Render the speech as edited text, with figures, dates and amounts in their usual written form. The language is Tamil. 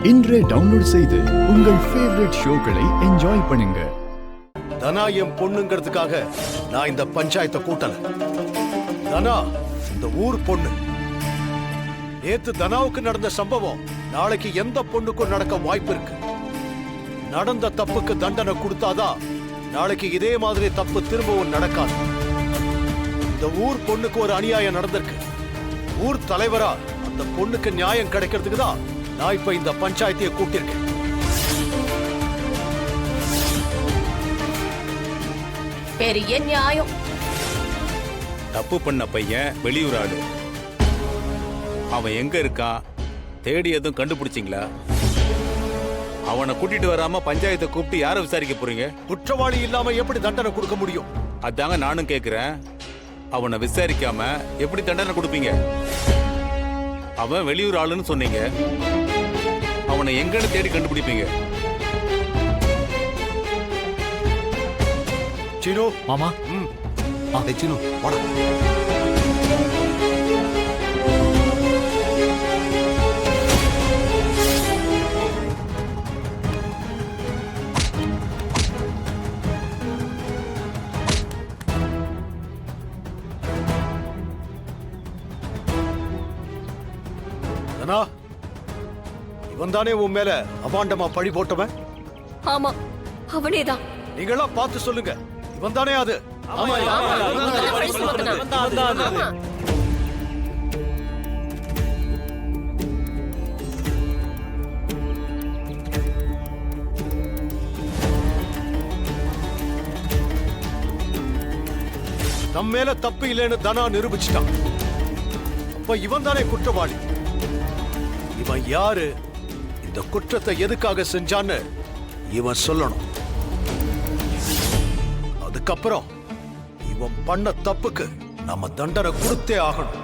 இன்றே டவுன்லோட் செய்து உங்கள் ஃபேவரட் ஷோக்களை என்ஜாய் பண்ணுங்க. தனா என் பொண்ணுங்கிறதுக்காக நான் இந்த பஞ்சாயத்தை கூட்டல. தனா இந்த ஊர் பொண்ணு. நேத்து தனாவுக்கு நடந்த சம்பவம் நாளைக்கு எந்த பொண்ணுக்கும் நடக்க வாய்ப்பு இருக்கு. நடந்த தப்புக்கு தண்டனை கொடுத்தாதான் நாளைக்கு இதே மாதிரி தப்பு திரும்பவும் நடக்காது. இந்த ஊர் பொண்ணுக்கு ஒரு அநியாயம் நடந்திருக்கு. ஊர் தலைவரா அந்த பொண்ணுக்கு நியாயம் கிடைக்கிறதுக்கு தான் நான் இப்ப இந்த பஞ்சாயத்தையே கூட்டியிருக்கேன். பெரிய நியாயம். தப்பு பண்ண பையன் வெளியூர் ஆளு. அவன் எங்க இருக்கான் தேடி எதுவும் கண்டுபிடிச்சிங்களா? அவனை கூட்டிட்டு வராம பஞ்சாயத்தை கூப்பிட்டு யாரை விசாரிக்க போறீங்க? குற்றவாளி இல்லாம எப்படி தண்டனை கொடுக்க முடியும்? அதாங்க நானும் கேக்குறேன். அவனை விசாரிக்காம எப்படி தண்டனை கொடுப்பீங்க? அவன் வெளியூர் ஆளுன்னு சொன்னீங்க. அவனை எங்கன்னு தேடி கண்டுபிடிப்பீங்க? சீனு மாமா. சீனு வாடா. இவன் தானே உன் மேல அபாண்டமா பழி போட்டவன்? ஆமா, அவனேதான். நீங்களா பார்த்து சொல்லுங்க. இவன் தானே அது? நம்ம மேல தப்பு இல்லைன்னு தனா நிரூபிச்சிட்டான். அப்ப இவன் தானே குற்றவாளி. இவன் யாரு, இந்த குற்றத்தை எதுக்காக செஞ்சான்னு இவன் சொல்லணும். அதுக்கப்புறம் இவன் பண்ண தப்புக்கு நம்ம தண்டனை கொடுத்தே ஆகணும்.